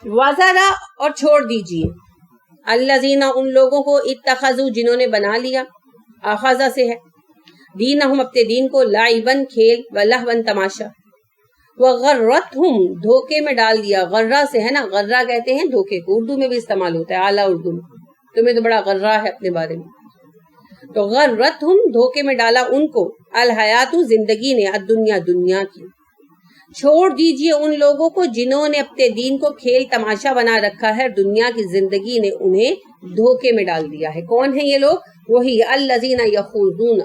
وَذَرَ اور چھوڑ دیجئے الذین ان لوگوں کو اتخذوا جنہوں نے بنا لیا، اخذا سے ہے، دینہم اپنے دین کو، لعبن کھیل، ولہون تماشا، وغرتہم دھوکے میں ڈال دیا، غرہ سے ہے نا، غرہ کہتے ہیں دھوکے کو، اردو میں بھی استعمال ہوتا ہے، اعلیٰ اردو میں، تمہیں تو بڑا غرہ ہے اپنے بارے میں، تو غرتہم دھوکے میں ڈالا ان کو، الحیات زندگی نے، الدنیا دنیا کی، چھوڑ دیجئے ان لوگوں کو جنہوں نے اپنے دین کو کھیل تماشا بنا رکھا ہے، دنیا کی زندگی نے انہیں دھوکے میں ڈال دیا ہے۔ کون ہیں یہ لوگ؟ وہی الذین یخوضون،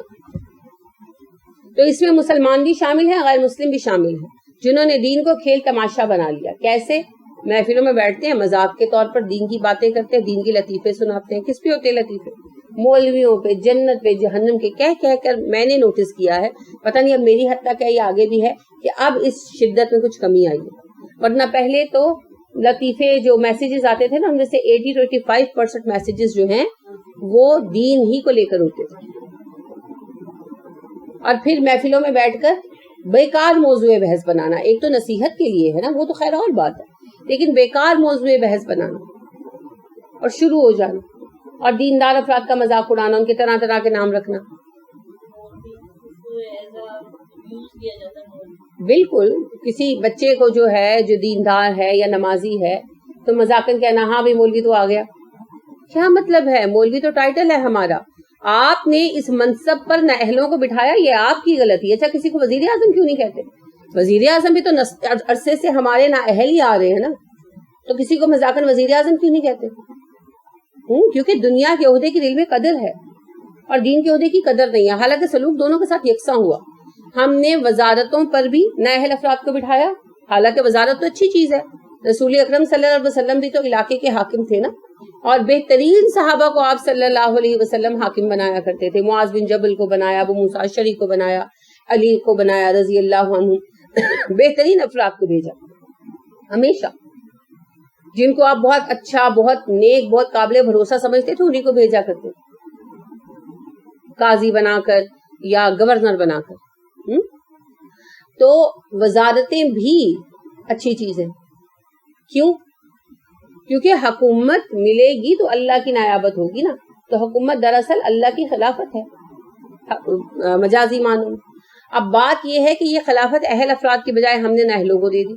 تو اس میں مسلمان بھی شامل ہیں، غیر مسلم بھی شامل ہیں، جنہوں نے دین کو کھیل تماشا بنا لیا۔ کیسے؟ محفلوں میں بیٹھتے ہیں، مذاق کے طور پر دین کی باتیں کرتے ہیں، دین کی لطیفے سناتے ہیں۔ کس پہ ہوتے ہیں لطیفے؟ مولویوں پہ، جنت پہ، جہنم کے، کہہ کر میں نے نوٹس کیا ہے، پتہ نہیں اب میری حد تک ہے یا آگے بھی ہے، کہ اب اس شدت میں کچھ کمی آئی ہے، ورنہ پہلے تو لطیفے جو میسیجز آتے تھے نا، ان میں سے 80 to 85% میسیجز جو ہیں وہ دین ہی کو لے کر ہوتے تھے، اور پھر محفلوں میں بیٹھ کر بیکار موضوع بحث بنانا، ایک تو نصیحت کے لیے ہے نا، وہ تو خیر اور بات ہے، لیکن بیکار موضوع بحث بنانا اور شروع ہو جانا، اور دیندار افراد کا مذاق اڑانا، ان کے طرح طرح کے نام رکھنا، بالکل کسی بچے کو جو ہے، جو دیندار ہے یا نمازی ہے، تو مذاقن کہنا ہاں بھی مولوی تو آ گیا، کیا مطلب ہے؟ مولوی تو ٹائٹل ہے ہمارا، آپ نے اس منصب پر نااہلوں کو بٹھایا، یہ آپ کی غلطی ہے۔ اچھا کسی کو وزیر اعظم کیوں نہیں کہتے؟ وزیر اعظم بھی تو عرصے سے ہمارے نااہل ہی آ رہے ہیں نا، تو کسی کو مذاقن وزیر اعظم کیوں نہیں کہتے؟ کیونکہ دنیا کے عہدے کی دل میں قدر ہے اور دین کے عہدے کی قدر نہیں ہے، حالانکہ سلوک دونوں کے ساتھ یکساں ہوا۔ ہم نے وزارتوں پر بھی نااہل افراد کو بٹھایا، حالانکہ وزارت تو اچھی چیز ہے، رسول اکرم صلی اللہ علیہ وسلم بھی تو علاقے کے حاکم تھے نا، اور بہترین صحابہ کو آپ صلی اللہ علیہ وسلم حاکم بنایا کرتے تھے، معاذ بن جبل کو بنایا، ابو موسیٰ اشعری کو بنایا، علی کو بنایا رضی اللہ عنہ، بہترین افراد کو بھیجا ہمیشہ، جن کو آپ بہت اچھا، بہت نیک، بہت قابل بھروسہ سمجھتے تھے، انہیں کو بھیجا کرتے، قاضی بنا کر یا گورنر بنا کر۔ تو وزارتیں بھی اچھی چیز ہیں، کیوں؟ کیونکہ حکومت ملے گی تو اللہ کی نائبت ہوگی نا، تو حکومت دراصل اللہ کی خلافت ہے مجازی معنوں میں۔ اب بات یہ ہے کہ یہ خلافت اہل افراد کی بجائے ہم نے نااہلوں کو دے دی،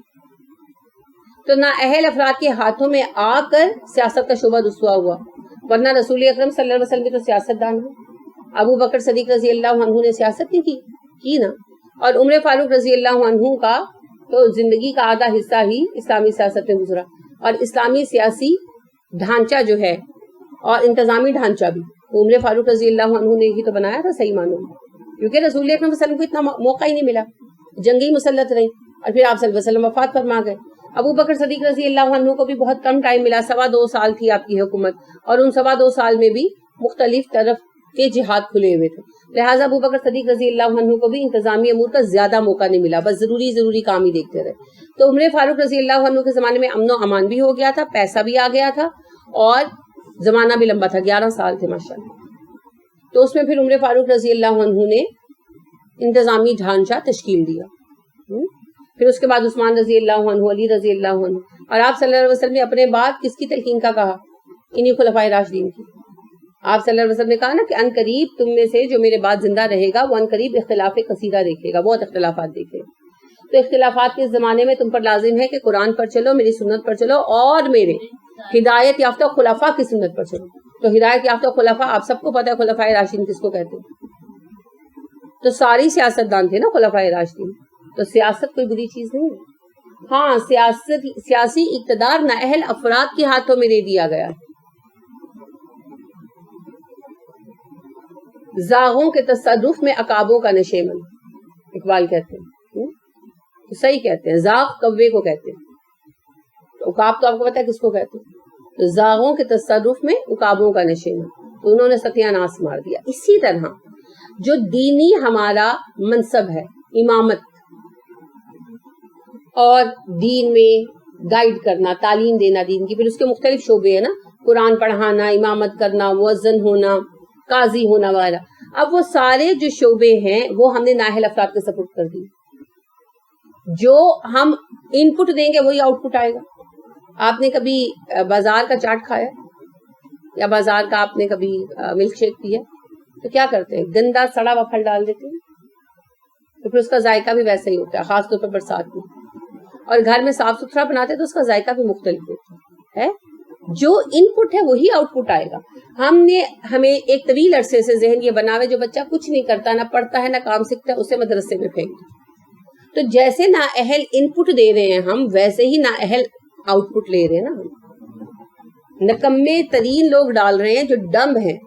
تو نااہل افراد کے ہاتھوں میں آ کر سیاست کا شعبہ رسوا ہوا، ورنہ رسول اکرم صلی اللہ علیہ وسلم بھی تو سیاست دان ہیں، ابو بکر صدیق رضی اللہ عنہ نے سیاست نہیں کی نا، اور عمر فاروق رضی اللہ عنہ کا تو زندگی کا آدھا حصہ ہی اسلامی سیاست میں گزرا، اور اسلامی سیاسی ڈھانچہ جو ہے اور انتظامی ڈھانچہ بھی عمر فاروق رضی اللہ عنہ نے ہی تو بنایا تھا صحیح معنوں میں، کیونکہ رسول اکرم صلی اللہ علیہ وسلم کو اتنا موقع ہی نہیں ملا، جنگی مسلط رہی، اور پھر آپ صلی اللہ علیہ وسلم وفات فرما گئے۔ ابو بکر صدیق رضی اللہ عنہ کو بھی بہت کم ٹائم ملا، 2.25 سال تھی آپ کی حکومت، اور ان 2.25 سال میں بھی مختلف طرف کے جہاد کھلے ہوئے تھے، لہٰذا ابو بکر صدیق رضی اللہ عنہ کو بھی انتظامی امور کا زیادہ موقع نہیں ملا، بس ضروری کام ہی دیکھتے رہے۔ تو عمر فاروق رضی اللہ عنہ کے زمانے میں امن و امان بھی ہو گیا تھا، پیسہ بھی آ گیا تھا، اور زمانہ بھی لمبا تھا، 11 سال تھے ماشاءاللہ۔ تو اس میں پھر عمر فاروق رضی اللہ عنہ نے انتظامی ڈھانچہ تشکیل دیا، پھر اس کے بعد عثمان رضی اللہ عنہ، علی رضی اللہ عنہ، اور آپ صلی اللہ علیہ وسلم نے اپنے بعد کس کی تلقین کا کہا؟ انہی خلفائے راشدین کی۔ آپ صلی اللہ علیہ وسلم نے کہا نا کہ ان قریب تم میں سے جو میرے بعد زندہ رہے گا وہ ان قریب اختلاف کثیرہ دیکھے گا، بہت اختلافات دیکھے گا۔ تو اختلافات کے زمانے میں تم پر لازم ہے کہ قرآن پر چلو، میری سنت پر چلو، اور میرے ہدایت یافتہ خلفاء کی سنت پر چلو۔ تو ہدایت یافتہ خلفاء آپ سب کو پتہ ہے خلفائے راشدین کس کو کہتے ہیں، تو ساری سیاست دان تھے نا خلفائے راشدین، تو سیاست کوئی بری چیز نہیں ہے۔ ہاں سیاسی اقتدار نااہل افراد کے ہاتھوں میں دے دیا گیا، زاغوں کے تصرف میں عقابوں کا نشیمن، اقبال کہتے ہیں، صحیح کہتے ہیں، زاغ کوے کو کہتے ہیں، تو عقاب تو آپ کو پتا ہے کس کو کہتے ہیں، تو زاغوں کے تصرف میں عقابوں کا نشیمن، تو انہوں نے ستیہ ناس مار دیا۔ اسی طرح جو دینی ہمارا منصب ہے، امامت اور دین میں گائیڈ کرنا، تعلیم دینا دین کی، پھر اس کے مختلف شعبے ہیں نا، قرآن پڑھانا، امامت کرنا، مؤذن ہونا، قاضی ہونا وغیرہ، اب وہ سارے جو شعبے ہیں وہ ہم نے نااہل افراد کے سپورٹ کر دی، جو ہم ان پٹ دیں گے وہی آؤٹ پٹ آئے گا۔ آپ نے کبھی بازار کا چاٹ کھایا یا بازار کا آپ نے کبھی ملک شیک پیا؟ تو کیا کرتے ہیں؟ گندا سڑا ہوا پھل ڈال دیتے ہیں، تو پھر اس کا ذائقہ بھی ویسا ہی ہوتا ہے، خاص طور پر برسات میں. اور گھر میں صاف ستھرا بناتے تو اس کا ذائقہ بھی مختلف ہوتا ہے. جو ان پٹ ہے وہی آؤٹ پٹ آئے گا. ہمیں ایک طویل عرصے سے ذہن یہ بنا ہوا جو بچہ کچھ نہیں کرتا، نہ پڑھتا ہے نہ کام سیکھتا ہے، اسے مدرسے میں پھینک دو. تو جیسے نااہل ان پٹ دے رہے ہیں ہم، ویسے ہی نااہل آؤٹ پٹ لے رہے ہیں نا ہم. نکمے ترین لوگ ڈال رہے ہیں جو ڈمب ہیں،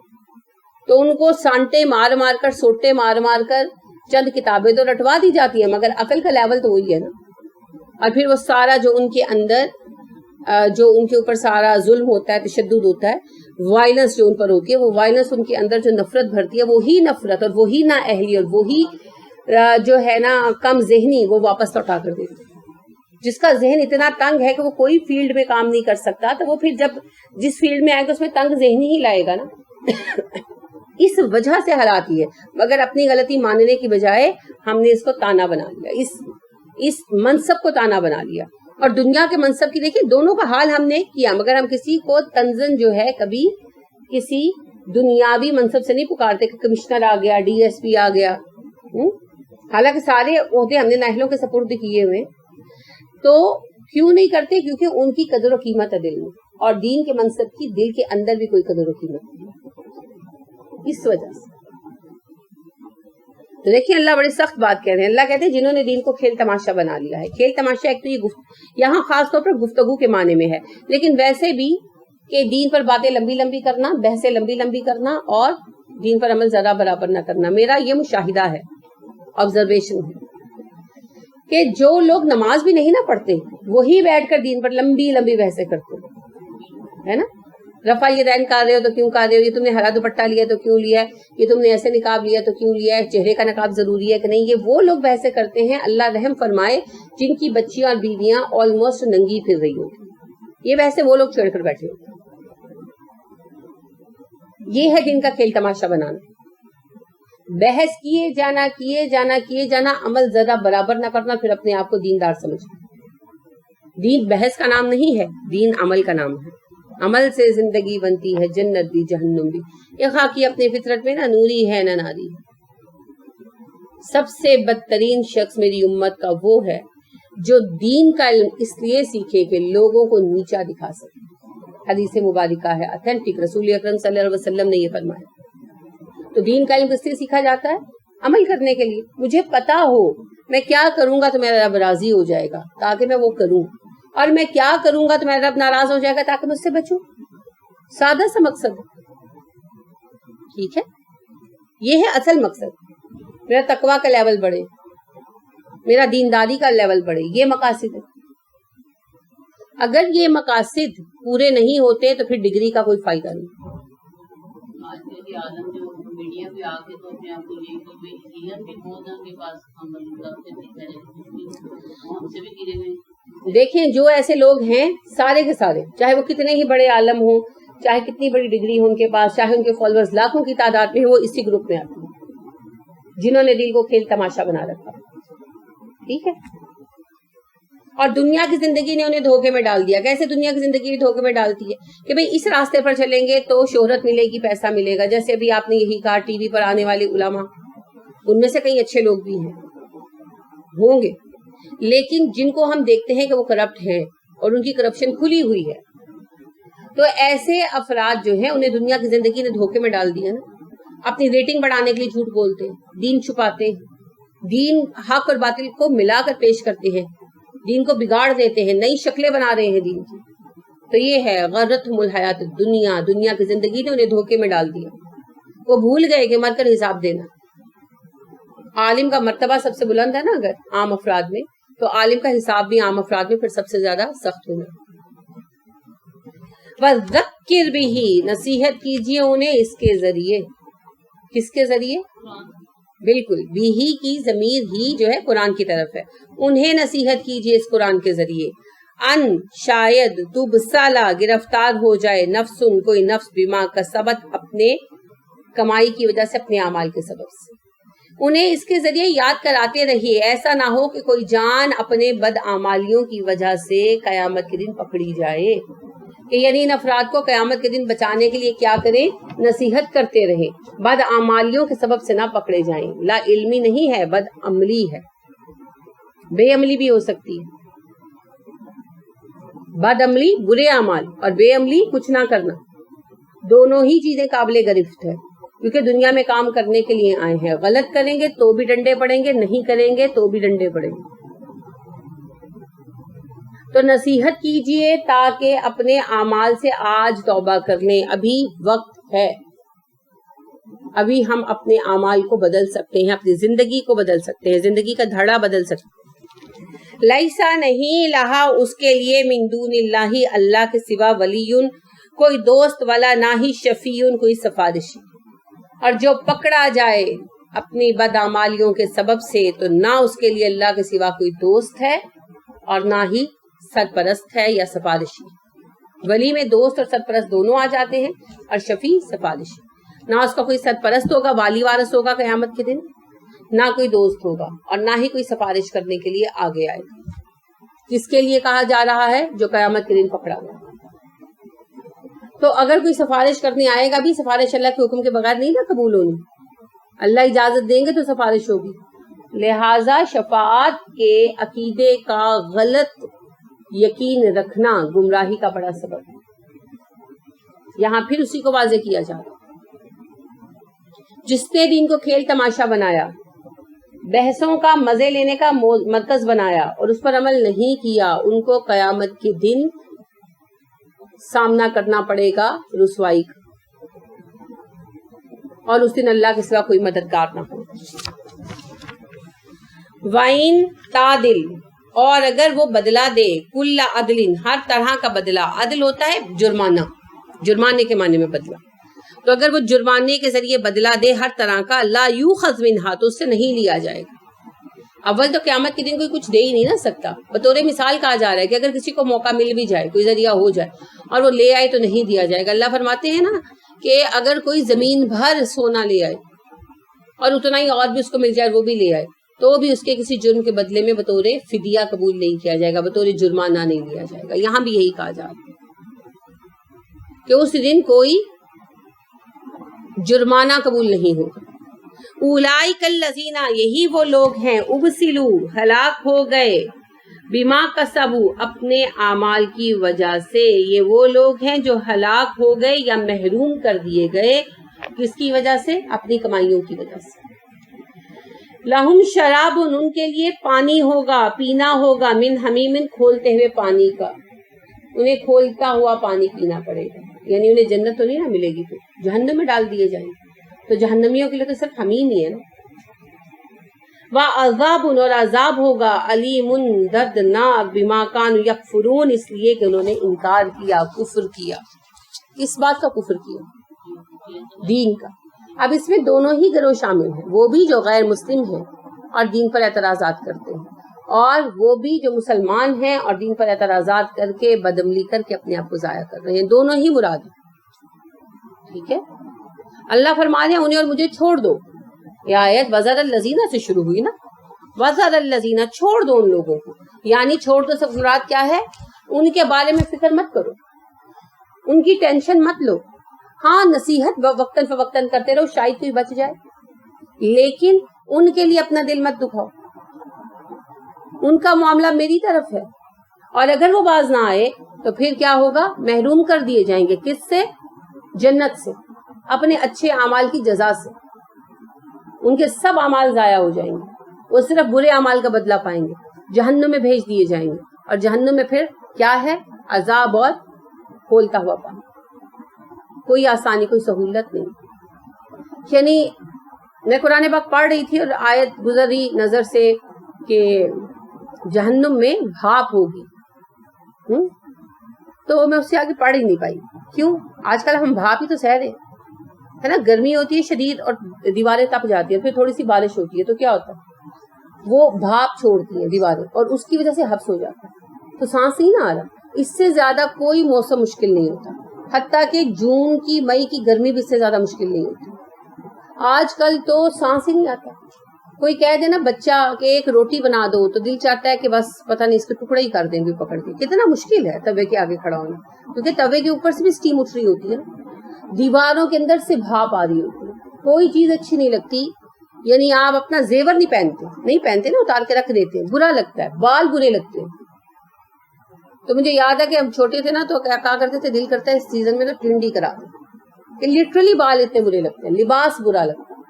تو ان کو سانٹے مار مار کر، سوٹے مار مار کر چند کتابیں تو رٹوا دی جاتی ہیں، مگر عقل کا لیول تو وہی ہے نا. اور پھر وہ سارا جو ان کے اندر جو ان کے اوپر سارا ظلم ہوتا ہے، تشدد ہوتا ہے، وائلنس جو ان پر ہوتی ہے، وہ وائلنس ان کے اندر جو نفرت بھرتی ہے، وہی نفرت اور وہی نااہلی اور وہی جو ہے نا کم ذہنی، وہ واپس لوٹا کر دیتی ہے. جس کا ذہن اتنا تنگ ہے کہ وہ کوئی فیلڈ میں کام نہیں کر سکتا، تو وہ پھر جب جس فیلڈ میں آئے گا اس میں تنگ ذہنی ہی لائے گا نا. اس وجہ سے حالات ہی ہے، مگر اپنی غلطی ماننے کی بجائے ہم نے اس کو تانا بنا لیا، اس منصب کو تانا بنا لیا. اور دنیا کے منصب کی دیکھیں، دونوں کا حال ہم نے کیا، مگر ہم کسی کو تنزن جو ہے کبھی کسی دنیاوی منصب سے نہیں پکارتے کہ کمشنر آ گیا، ڈی ایس پی آ گیا. حالانکہ سارے عہدے ہم نے نااہلوں کے سپرد کیے ہوئے. تو کیوں نہیں کرتے؟ کیونکہ ان کی قدر و قیمت ہے دل میں، اور دین کے منصب کی دل کے اندر بھی کوئی قدر و قیمت نہیں، اس وجہ سے. تو دیکھیں اللہ بڑی سخت بات کہہ رہے ہیں. اللہ کہتے ہیں جنہوں نے دین کو کھیل تماشا بنا لیا ہے. کھیل تماشا ایک تو یہ یہاں خاص طور پر گفتگو کے معنی میں ہے، لیکن ویسے بھی کہ دین پر باتیں لمبی لمبی کرنا، بحثیں لمبی لمبی کرنا، اور دین پر عمل ذرا برابر نہ کرنا. میرا یہ مشاہدہ ہے، آبزرویشن ہے، کہ جو لوگ نماز بھی نہیں نہ پڑھتے وہی بیٹھ کر دین پر لمبی لمبی بحثیں کرتے ہے نا. رفع یدین کر رہے ہو تو کیوں کر رہے ہو، یہ تم نے ہرا دوپٹہ لیا تو کیوں لیا ہے، یہ تم نے ایسے نقاب لیا تو کیوں لیا ہے، چہرے کا نقاب ضروری ہے کہ نہیں. یہ وہ لوگ بحثیں کرتے ہیں، اللہ رحم فرمائے، جن کی بچیاں اور بیویاں آلموسٹ ننگی پھر رہی ہوتی. یہ بحثیں وہ لوگ چھیڑ کر بیٹھے ہوتے. یہ ہے دن کا کھیل تماشا بنانا. بحث کیے جانا، عمل ذرا برابر نہ کرنا، پھر اپنے آپ کو دیندار سمجھنا. دین بحث کا نام نہیں ہے، دین عمل کا نام ہے. عمل سے زندگی بنتی ہے، جنت بھی جہنم بھی. یہ خاکی اپنے فطرت میں نہ نوری ہے نہ ناری. سب سے بدترین شخص میری امت کا وہ ہے جو دین کا علم اس لیے سیکھے کہ لوگوں کو نیچا دکھا سکے. حدیث مبارکہ ہے، اتھینٹک، رسول اکرم صلی اللہ علیہ وسلم نے یہ فرمایا. تو دین کا علم کس لیے سیکھا جاتا ہے؟ عمل کرنے کے لیے. مجھے پتا ہو میں کیا کروں گا تو میرا رب راضی ہو جائے گا تاکہ میں وہ کروں، اور میں کیا کروں گا تو میرا رب ناراض ہو جائے گا تاکہ میں اس سے بچوں. سادہ سا مقصد، ٹھیک ہے. یہ ہے اصل مقصد. میرا تقویٰ کا لیول بڑھے، میرا دینداری کا لیول بڑھے، یہ مقاصد ہے. اگر یہ مقاصد پورے نہیں ہوتے تو پھر ڈگری کا کوئی فائدہ نہیں. دیکھیں جو ایسے لوگ ہیں سارے کے سارے، چاہے وہ کتنے ہی بڑے عالم ہوں، چاہے کتنی بڑی ڈگری ہو ان کے پاس، چاہے ان کے فالوورز لاکھوں کی تعداد میں، وہ اسی گروپ میں آتے ہیں جنہوں نے دل کو کھیل تماشا بنا رکھا. ٹھیک ہے. اور دنیا کی زندگی نے انہیں دھوکے میں ڈال دیا. کیسے دنیا کی زندگی دھوکے میں ڈالتی ہے کہ بھئی اس راستے پر چلیں گے تو شہرت ملے گی، پیسہ ملے گا. جیسے ابھی آپ نے یہی کہا ٹی وی پر آنے والے علماء، ان میں سے کئی اچھے لوگ بھی ہیں، ہوں گے، لیکن جن کو ہم دیکھتے ہیں کہ وہ کرپٹ ہیں اور ان کی کرپشن کھلی ہوئی ہے. تو ایسے افراد جو ہیں انہیں دنیا کی زندگی نے دھوکے میں ڈال دیا نا. اپنی ریٹنگ بڑھانے کے لیے جھوٹ بولتے ہیں، دین چھپاتے ہیں، دین حق اور باطل کو ملا کر پیش کرتے ہیں، دین کو بگاڑ دیتے ہیں، نئی شکلیں بنا رہے ہیں دین کی. تو یہ ہے غرتہم الحیات الدنیا، دنیا کی زندگی نے انہیں دھوکے میں ڈال دیا. وہ بھول گئے کہ مر کر حساب دینا. عالم کا مرتبہ سب سے بلند ہے نا اگر عام افراد میں، تو عالم کا حساب بھی عام افراد میں پھر سب سے زیادہ سخت ہونا. وَذَكِّرْ بِهِ، نصیحت کیجئے انہیں اس کے ذریعے. کس کے ذریعے؟ بالکل، بھی کی ضمیر ہی جو ہے قرآن کی طرف ہے. انہیں نصیحت کیجئے اس قرآن کے ذریعے. ان شاید تبصلا، گرفتار ہو جائے، نفسن، کوئی نفس، بما کسبت، اپنے کمائی کی وجہ سے، اپنے اعمال کے سبب سے. انہیں اس کے ذریعے یاد کراتے رہیے، ایسا نہ ہو کہ کوئی جان اپنے بدعمالیوں کی وجہ سے قیامت کے دن پکڑی جائے، کہ یعنی ان افراد کو قیامت کے دن بچانے کے لیے کیا کریں؟ نصیحت کرتے رہیں، بدعمالیوں کے سبب سے نہ پکڑے جائیں۔ لا علمی نہیں ہے، بد عملی ہے، بے عملی بھی ہو سکتی ہے۔ بد عملی برے اعمال اور بے عملی کچھ نہ کرنا، دونوں ہی چیزیں قابل گرفت ہے، کیونکہ دنیا میں کام کرنے کے لیے آئے ہیں۔ غلط کریں گے تو بھی ڈنڈے پڑیں گے، نہیں کریں گے تو بھی ڈنڈے پڑیں گے۔ تو نصیحت کیجئے تاکہ اپنے اعمال سے آج توبہ کر لیں، ابھی وقت ہے، ابھی ہم اپنے اعمال کو بدل سکتے ہیں، اپنی زندگی کو بدل سکتے ہیں، زندگی کا دھڑا بدل سکتے ہیں۔ لیسا نہیں لہا اس کے لیے من دون اللہ اللہ کے سوا ولی کوئی دوست والا، نہ ہی شفیع کوئی سفارشی، اور جو پکڑا جائے اپنی بدعمالیوں کے سبب سے تو نہ اس کے لیے اللہ کے سوا کوئی دوست ہے اور نہ ہی سرپرست ہے یا سفارشی۔ ولی میں دوست اور سرپرست دونوں آ جاتے ہیں، اور شفیع سفارشی، نہ اس کا کوئی سرپرست ہوگا، والی وارث ہوگا قیامت کے دن، نہ کوئی دوست ہوگا، اور نہ ہی کوئی سفارش کرنے کے لیے آگے آئے گا۔ کس کے لیے کہا جا رہا ہے؟ جو قیامت کے دن پکڑا گیا۔ تو اگر کوئی سفارش کرنے آئے گا بھی، سفارش اللہ کے حکم کے بغیر نہیں نا قبول ہونی، اللہ اجازت دیں گے تو سفارش ہوگی۔ لہذا شفاعت کے عقیدے کا غلط یقین رکھنا گمراہی کا بڑا سبب ہے۔ یہاں پھر اسی کو واضح کیا جا رہا، جس نے دین کو کھیل تماشا بنایا، بحثوں کا مزے لینے کا مرکز بنایا اور اس پر عمل نہیں کیا، ان کو قیامت کے دن سامنا کرنا پڑے گا رسوائی کا، اور اس دن اللہ کے سوا کوئی مددگار نہ ہو۔ وَإِن تَعْدِلْ، اور اگر وہ بدلہ دے، کل عدل، ہر طرح کا بدلہ، عدل ہوتا ہے جرمانہ، جرمانے کے معنی میں بدلہ، تو اگر وہ جرمانے کے ذریعے بدلہ دے ہر طرح کا، لا یوخذ منہا، تو اس سے نہیں لیا جائے گا۔ اول تو قیامت کے دن کوئی کچھ دے ہی نہیں نہ سکتا، بطور مثال کہا جا رہا ہے کہ اگر کسی کو موقع مل بھی جائے، کوئی ذریعہ ہو جائے اور وہ لے آئے تو نہیں دیا جائے گا۔ اللہ فرماتے ہیں نا کہ اگر کوئی زمین بھر سونا لے آئے اور اتنا ہی اور بھی اس کو مل جائے، وہ بھی لے آئے، تو بھی اس کے کسی جرم کے بدلے میں بطور فدیہ قبول نہیں کیا جائے گا، بطور جرمانہ نہیں لیا جائے گا۔ یہاں بھی یہی کہا جا رہا ہے کہ اس دن کوئی جرمانہ قبول نہیں ہوگا۔ اولئک الذین، یہی وہ لوگ ہیں، ابسلوا، ہلاک ہو گئے، بما کسبوا، اپنے اعمال کی وجہ سے، یہ وہ لوگ ہیں جو ہلاک ہو گئے یا محروم کر دیے گئے، کس کی وجہ سے؟ اپنی کمائیوں کی وجہ سے۔ لہم شراب، ان کے لیے پانی ہوگا، پینا ہوگا، من حمیم، کھولتے ہوئے پانی کا، انہیں کھولتا ہوا پانی پینا پڑے گا، یعنی انہیں جنت تو نہیں نہ ملے گی، تو جہنم میں ڈال دیے جائیں گے، تو جہنمیوں کے لیے تو صرف حمیم ہی ہے نا۔ وعذاب، اور عذاب ہوگا، علیم، دردناک، بما کانوا یکفرون، اس لیے کہ انہوں نے انکار کیا، کفر کیا۔ کس بات کا کفر کیا؟ دین کا۔ اب اس میں دونوں ہی گروہ شامل ہیں، وہ بھی جو غیر مسلم ہیں اور دین پر اعتراضات کرتے ہیں، اور وہ بھی جو مسلمان ہیں اور دین پر اعتراضات کر کے بدعملی کر کے اپنے آپ کو ضائع کر رہے ہیں، دونوں ہی مراد ہیں۔ ٹھیک ہے، اللہ فرما رہے ہیں انہیں اور مجھے چھوڑ دو۔ یہ آیت وَذَرَ الَّذِينَ سے شروع ہوئی نا، وَذَرَ الَّذِينَ، چھوڑ دو ان لوگوں کو، یعنی چھوڑ دو سب مراد کیا ہے؟ ان کے بارے میں فکر مت کرو، ان کی ٹینشن مت لو، ہاں نصیحت وقتاً فوقتاً کرتے رہو، شاید کوئی بچ جائے، لیکن ان کے لیے اپنا دل مت دکھاؤ، ان کا معاملہ میری طرف ہے، اور اگر وہ باز نہ آئے تو پھر کیا ہوگا؟ محروم کر دیے جائیں گے، کس سے؟ جنت سے، اپنے اچھے اعمال کی جزا سے، ان کے سب اعمال ضائع ہو جائیں گے، وہ صرف برے اعمال کا بدلہ پائیں گے، جہنم میں بھیج دیے جائیں گے، اور جہنم میں پھر کیا ہے؟ عذاب اور کھولتا ہوا پانی، کوئی آسانی، کوئی سہولت نہیں۔ یعنی میں قرآن پاک پڑھ رہی تھی اور آیت گزر رہی نظر سے کہ جہنم میں بھاپ ہوگی، تو میں اس سے آگے پڑھ ہی نہیں پائی۔ کیوں؟ آج کل ہم بھاپ ہی تو سہ رہے ہیں نا، گرمی ہوتی ہے شدید اور دیواریں تپ جاتی ہیں، پھر تھوڑی سی بارش ہوتی ہے تو کیا ہوتا ہے؟ وہ بھاپ چھوڑتی ہیں دیواریں، اور اس کی وجہ سے حبس ہو جاتا ہے، تو سانس ہی نہ آ رہا۔ اس سے زیادہ کوئی موسم مشکل نہیں ہوتا، حتیٰ کہ جون کی، مئی کی گرمی بھی اس سے زیادہ مشکل نہیں ہوتی۔ آج کل تو سانس ہی نہیں آتا، کوئی کہہ دے نا بچہ کہ ایک روٹی بنا دو تو دل چاہتا ہے کہ بس پتہ نہیں اس کے ٹکڑے ہی کر دیں گے پکڑ کے. کتنا مشکل ہے توے کے آگے کھڑا ہونا, کیونکہ توے کے اوپر سے بھی اسٹیم اٹھ رہی ہوتی ہے, دیواروں کے اندر سے بھاپ آ رہی ہوتی ہے. کوئی چیز اچھی نہیں لگتی. یعنی آپ اپنا زیور نہیں پہنتے نا, اتار کے رکھ دیتے ہیں, برا لگتا ہے, بال برے لگتے ہیں. تو مجھے یاد ہے کہ ہم چھوٹے تھے نا تو کیا کرتے تھے, دل کرتا ہے اس سیزن میں تو ٹھنڈی کرا دیں, کہ لٹرلی بال اتنے برے لگتے ہیں, لباس برا لگتا ہے.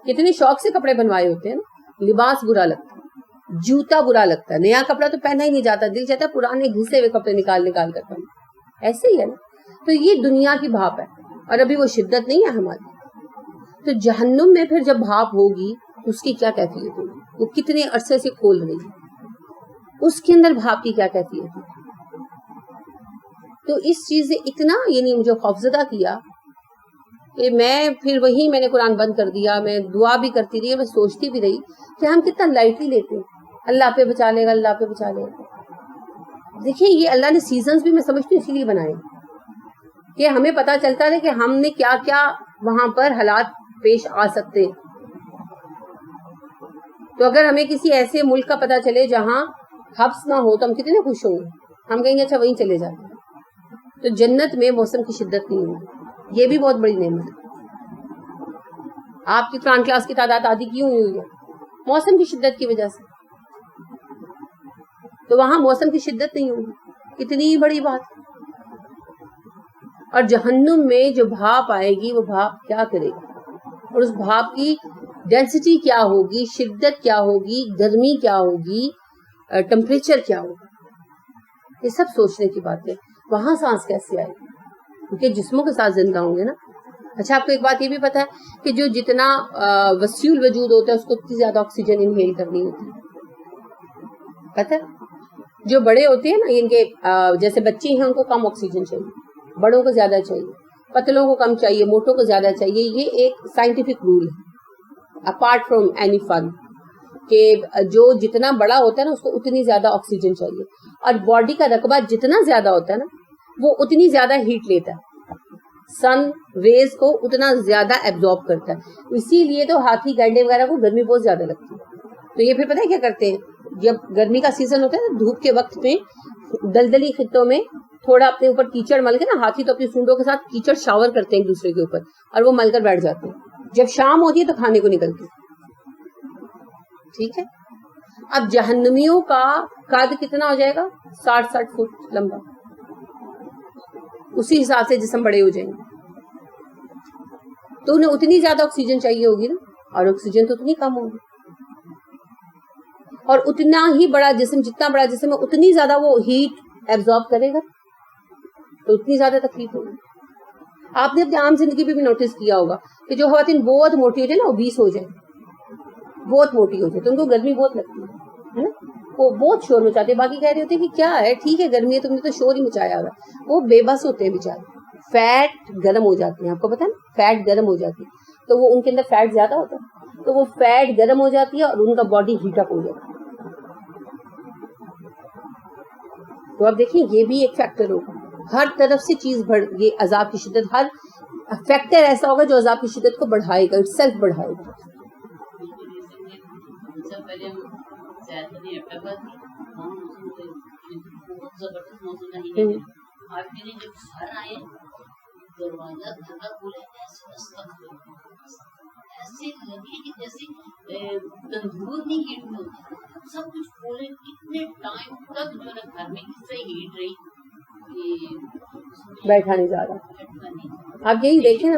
کتنے شوق سے کپڑے بنوائے ہوتے ہیں نا, لباس برا لگتا ہے, جوتا برا لگتا ہے, نیا کپڑا تو پہنا ہی نہیں جاتا, دل چاہتا ہے پرانے گھسے ہوئے کپڑے نکال کر پہنے. ایسے ہی ہے نا. تو یہ دنیا کی بھاپ ہے, اور ابھی وہ شدت نہیں ہے ہماری. تو جہنم میں پھر جب بھاپ ہوگی اس کی کیا کیفیت ہوگی, وہ کتنے عرصے سے کھول رہی ہے, اس کے اندر بھاپ کی کیا کیفیت ہوگی. تو اس چیز سے اتنا یعنی مجھے خوفزدہ کیا کہ میں نے قرآن بند کر دیا. میں دعا بھی کرتی رہی, میں سوچتی بھی رہی کہ ہم کتنا لائٹلی لیتے ہیں, اللہ پہ بچا لے گا, اللہ پہ بچا لے گا. دیکھیں یہ اللہ نے سیزنز بھی میں سمجھتی ہوں اسی لیے بنائے کہ ہمیں پتا چلتا ہے کہ ہم نے کیا کیا وہاں پر حالات پیش آ سکتے. تو اگر ہمیں کسی ایسے ملک کا پتا چلے جہاں حبس نہ ہو تو ہم کتنے خوش ہوں گے, ہم کہیں گے اچھا وہیں چلے جاتے ہیں. تو جنت میں موسم کی شدت نہیں ہوگی, یہ بھی بہت بڑی نعمت ہے. آپ کی قرآن کلاس کی تعداد آدھی کیوں ہوئی ہے؟ موسم کی شدت کی وجہ سے. تو وہاں موسم کی شدت نہیں ہوگی, اتنی بڑی بات. اور جہنم میں جو بھاپ آئے گی وہ بھاپ کیا کرے گی, اور اس بھاپ کی ڈینسٹی کیا ہوگی, شدت کیا ہوگی, گرمی کیا ہوگی, ٹمپریچر کیا ہوگا, یہ سب سوچنے کی بات ہے. وہاں سانس کیسے آئے گی, کیونکہ جسموں کے ساتھ زندہ ہوں گے نا. اچھا آپ کو ایک بات یہ بھی پتا ہے کہ جو جتنا وسیع وجود ہوتا ہے اس کو اتنی زیادہ آکسیجن انہیل کرنی ہوتی ہے, پتا ہے. جو بڑے ہوتے ہیں نا, ان کے جیسے بچے ہیں ان کو کم آکسیجن چاہیے, بڑوں کو زیادہ چاہیے, پتلوں کو کم چاہیے, موٹوں کو زیادہ چاہیے. یہ ایک سائنٹیفک رول ہے اپارٹ فرام اینی فن, کہ جو جتنا بڑا ہوتا ہے نا اس کو اتنی زیادہ آکسیجن چاہیے, اور باڈی کا رقبہ جتنا زیادہ ہوتا ہے نا وہ اتنی زیادہ ہیٹ لیتا ہے, سن ریز کو اتنا زیادہ ایبزارب کرتا ہے. اسی لیے تو ہاتھی گینڈے وغیرہ کو گرمی بہت زیادہ لگتی ہے. تو یہ پھر پتہ ہے کیا کرتے ہیں, جب گرمی کا سیزن ہوتا ہے نا, دھوپ کے وقت میں دلدلی خطوں میں تھوڑا اپنے اوپر کیچڑ مل کے نا, ہاتھی تو اپنی سونڈوں کے ساتھ کیچڑ شاور کرتے ہیں ایک دوسرے کے اوپر, اور وہ مل کر بیٹھ جاتے ہیں. جب شام ہوتی ہے تو کھانے کو نکلتی. ٹھیک ہے. اب جہنمیوں کا قد کتنا ہو جائے گا, 60 فٹ لمبا. اسی حساب سے جسم بڑے ہو جائیں گے. تو انہیں اتنی زیادہ آکسیجن چاہیے ہوگی نا, اور آکسیجن تو اتنی کم ہوگی. اور اتنا ہی بڑا جسم, جتنا بڑا جسم ہے اتنی زیادہ وہ ہیٹ ایبزارب کرے گا, تو اتنی زیادہ تکلیف ہوگی. آپ نے اپنی عام زندگی پہ بھی نوٹس کیا ہوگا کہ جو خواتین بہت موٹی ہو جائے نا, اوبیس ہو جائے, بہت موٹی ہو جائے, تو ان کو گرمی بہت لگتی ہے نا, وہ بہت شور مچاتے ہیں. باقی کہہ رہے ہوتے ہیں کہ کیا ہے, ٹھیک ہے گرمی ہے, تم نے تو شور ہی مچایا ہوگا. وہ بے بس ہوتے ہیں بیچارے, فیٹ گرم ہو جاتی ہیں. آپ کو پتا ہے نا, فیٹ گرم ہو جاتی ہے, تو وہ ان کے اندر فیٹ زیادہ ہوتا ہے, تو وہ فیٹ گرم ہو جاتی ہے اور ان کا باڈی ہیٹ اپ ہو جاتا ہے. تو آپ دیکھیں یہ بھی ایک فیکٹر ہوگا, ہر طرف سے چیز یہ عذاب کی شدت, ہر فیکٹر ایسا ہوگا جو عذاب کی شدت کو بڑھائے گا, اٹ سیلف بڑھائے گا. ایسے لگے کہ جیسے تندور میں ہیٹ میں ہوتا ہے, سب کچھ کھولے, کتنے ٹائم تک جو ہے گھر میں اس سے ہیٹ رہی, بیٹھا نہیں جا رہا. آپ یہی دیکھیں نا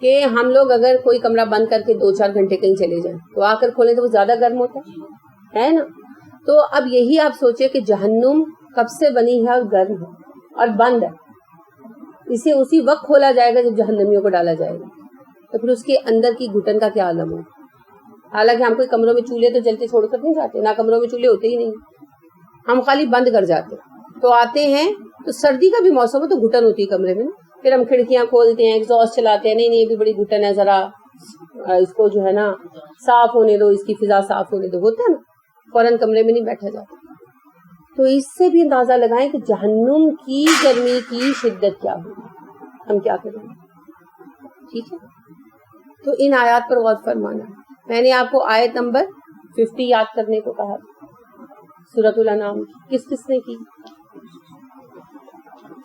کہ ہم لوگ اگر کوئی کمرہ بند کر کے 2-4 گھنٹے کہیں چلے جائیں تو آ کر کھولیں تو وہ زیادہ گرم ہوتا ہے نا. تو اب یہی آپ سوچیں کہ جہنم کب سے بنی ہے اور گرم ہے اور بند ہے, اسے اسی وقت کھولا جائے گا جب جہنمیوں کو ڈالا جائے گا, تو پھر اس کے اندر کی گھٹن کا کیا عالم ہو. حالانکہ ہم کوئی کمروں میں چولہے تو جلتے چھوڑ کر نہیں جاتے, نہ کمروں میں چولہے ہوتے ہی نہیں, ہم خالی بند کر جاتے. تو آتے ہیں تو سردی کا بھی موسم ہو تو گھٹن ہوتی ہے کمرے میں, پھر ہم کھڑکیاں کھولتے ہیں, ایگزاسٹ چلاتے ہیں, نہیں یہ بھی بڑی گھٹن ہے, ذرا اس کو جو ہے نا صاف ہونے دو, اس کی فضا صاف ہونے دو, ہوتا ہے نا, فوراً کمرے میں نہیں بیٹھا جاتا. تو اس سے بھی اندازہ لگائیں کہ جہنم کی گرمی کی شدت کیا ہوگی, ہم کیا کریں گے. ٹھیک ہے, تو ان آیات پر غور فرمانا. میں نے آپ کو آیت نمبر 50 یاد کرنے کو کہا سورۃ الانعام کی، کس نے کی؟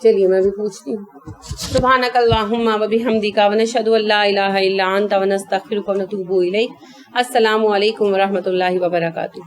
چلیے میں بھی پوچھتی ہوں. سبحانک اللہم و بحمدک ونشہد ان لا الہ الا انت ونستغفرک ونتوب الیک. السلام علیکم ورحمۃ اللہ وبرکاتہ.